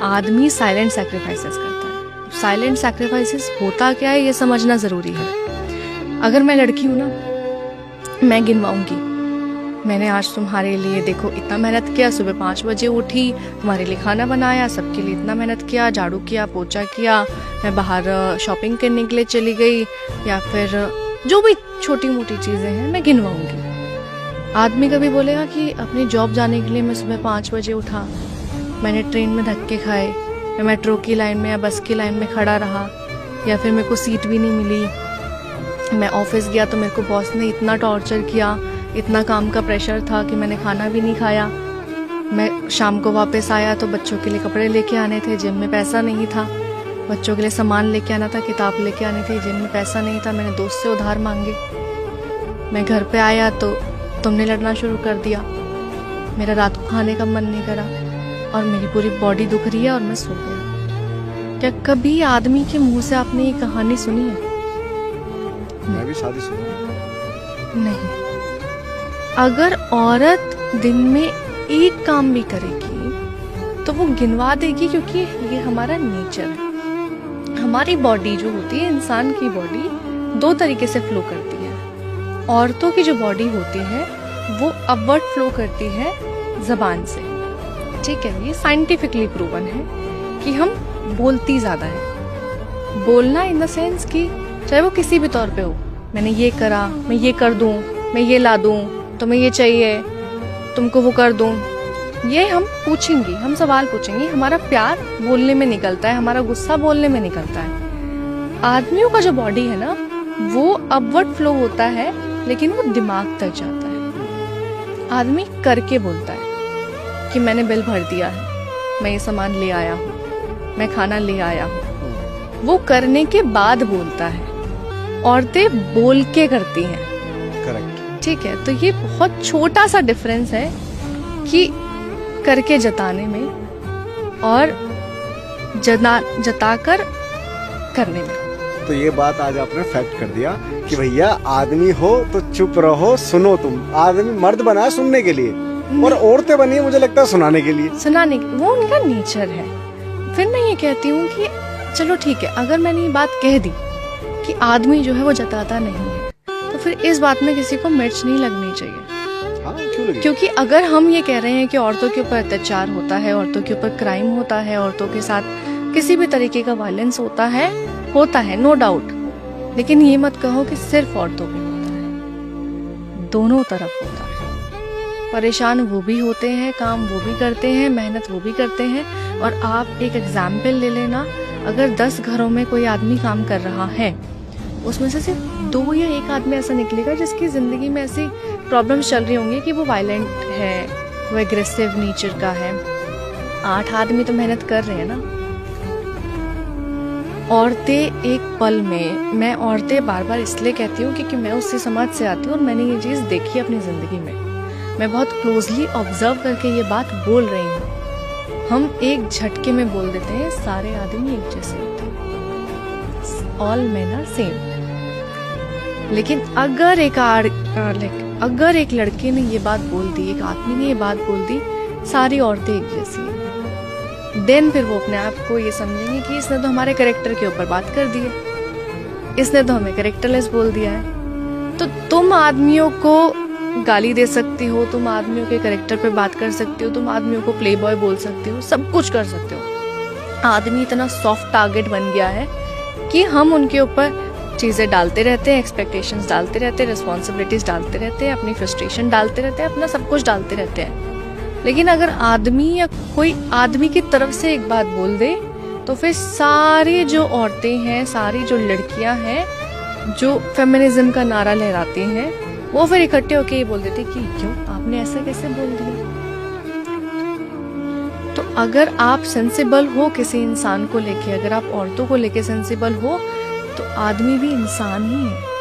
आदमी silent sacrifices करता है। साइलेंट सैक्रिफाइसेस होता क्या है ये समझना ज़रूरी है। अगर मैं लड़की हूँ ना, मैं गिनवाऊंगी, मैंने आज तुम्हारे लिए देखो इतना मेहनत किया, सुबह 5 बजे उठी, तुम्हारे लिए खाना बनाया, सबके लिए इतना मेहनत किया, झाड़ू किया, पोछा किया, मैं बाहर शॉपिंग करने के लिए चली गई, या फिर जो भी छोटी मोटी चीज़ें हैं मैं गिनवाऊंगी। आदमी कभी बोलेगा कि अपनी जॉब जाने के लिए मैं सुबह 5 बजे उठा, मैंने ट्रेन में धक्के खाए, मैं मेट्रो की लाइन में या बस की लाइन में खड़ा रहा, या फिर मेरे को सीट भी नहीं मिली, मैं ऑफिस गया तो मेरे को बॉस ने इतना टॉर्चर किया, इतना काम का प्रेशर था कि मैंने खाना भी नहीं खाया, मैं शाम को वापस आया तो बच्चों के लिए कपड़े लेके आने थे, जेब में पैसा नहीं था, बच्चों के लिए सामान लेके आना था, किताब लेके आनी थी, जेब में पैसा नहीं था, मैंने दोस्त से उधार मांगे, मैं घर पे आया तो तुमने लड़ना शुरू कर दिया, मेरा रात को खाने का मन नहीं करा और मेरी पूरी बॉडी दुख रही है और मैं सो गया। क्या कभी आदमी के मुंह से आपने ये कहानी सुनी है? मैं भी शादी नहीं। अगर औरत दिन में एक काम भी करेगी तो वो गिनवा देगी, क्योंकि ये हमारा नेचर है। हमारी बॉडी जो होती है, इंसान की बॉडी 2 तरीके से फ्लो करती है। औरतों की जो बॉडी होती है वो अपवर्ड फ्लो करती है जबान से, ठीक है, ये साइंटिफिकली प्रूवन है कि हम बोलती ज्यादा है। बोलना इन द सेंस कि चाहे वो किसी भी तौर पे हो, मैंने ये करा, मैं ये कर दूं, मैं ये ला दूं, तुम्हें ये चाहिए, तुमको वो कर दूं, ये हम पूछेंगे, हम सवाल पूछेंगे। हमारा प्यार बोलने में निकलता है, हमारा गुस्सा बोलने में निकलता है। आदमियों का जो बॉडी है ना वो अपवर्ड फ्लो होता है, लेकिन वो दिमाग तक जाता है। आदमी करके बोलता है कि मैंने बिल भर दिया है, मैं ये सामान ले आया हूँ, मैं खाना ले आया हूँ, वो करने के बाद बोलता है। औरतें बोल के करती हैं। करेक्ट, ठीक है, तो ये बहुत छोटा सा डिफरेंस है कि करके जताने में और जताकर करने में। तो ये बात आज आपने फैक्ट कर दिया कि भैया आदमी हो तो चुप रहो, सुनो। तुम आदमी मर्द बना है सुनने के लिए और औरतें बनी है मुझे लगता है सुनाने के लिए। सुनाने वो उनका नेचर है। फिर मैं ये कहती हूँ कि चलो ठीक है, अगर मैंने ये बात कह दी कि आदमी जो है वो जताता नहीं है, तो फिर इस बात में किसी को मिर्च नहीं लगनी चाहिए। हाँ, क्यों लगी? क्योंकि अगर हम ये कह रहे हैं कि औरतों के ऊपर अत्याचार होता है, औरतों के ऊपर क्राइम होता है, औरतों के साथ किसी भी तरीके का वायलेंस होता है, नो डाउट, लेकिन ये मत कहो कि सिर्फ औरतों पे होता है, दोनों तरफ होता है। परेशान वो भी होते हैं, काम वो भी करते हैं, मेहनत वो भी करते हैं। और आप एक एग्जाम्पल ले लेना, अगर 10 घरों में कोई आदमी काम कर रहा है, उसमें से सिर्फ 2 या 1 आदमी ऐसा निकलेगा जिसकी जिंदगी में ऐसी प्रॉब्लम्स चल रही होंगी कि वो वायलेंट है, वो एग्रेसिव नेचर का है। 8 आदमी तो मेहनत कर रहे हैं ना। औरतें एक पल में, मैं औरतें बार बार इसलिए कहती हूँ क्योंकि मैं उससे समाज से आती हूँ और मैंने ये चीज़ देखी अपनी ज़िंदगी में। मैं बहुत क्लोजली ऑब्जर्व करके ये बात बोल रही हूँ। हम एक झटके में बोल देते हैं सारे आदमी एक जैसे होते हैं, ऑल मेन आर सेम। लेकिन अगर एक लड़के ने ये बात बोल दी, एक आदमी ने ये बात बोल दी, सारी औरतें एक जैसी हैं, देन फिर वो अपने आप को ये समझेंगे कि इसने तो हमारे कैरेक्टर के ऊपर बात कर दी है, इसने तो हमें कैरेक्टरलेस बोल दिया है। तो तुम आदमियों को गाली दे सकती हो, तुम आदमियों के कैरेक्टर पे बात कर सकती हो, तुम आदमियों को प्ले बॉय बोल सकती हो, सब कुछ कर सकते हो। आदमी इतना सॉफ्ट टारगेट बन गया है कि हम उनके ऊपर चीज़ें डालते रहते हैं, एक्सपेक्टेशंस डालते रहते हैं, रिस्पॉन्सिबिलिटीज डालते रहते हैं, अपनी फ्रस्ट्रेशन डालते रहते हैं, अपना सब कुछ डालते रहते हैं। लेकिन अगर आदमी या कोई आदमी की तरफ से एक बात बोल दे तो फिर सारी जो औरतें हैं, सारी जो लड़कियां हैं जो फेमिनिज्म का नारा लहराती हैं, वो फिर इकट्ठे होके ये बोल देते कि क्यों आपने ऐसा कैसे बोल दिया। तो अगर आप सेंसिबल हो किसी इंसान को लेके, अगर आप औरतों को लेके सेंसिबल हो, तो आदमी भी इंसान ही है।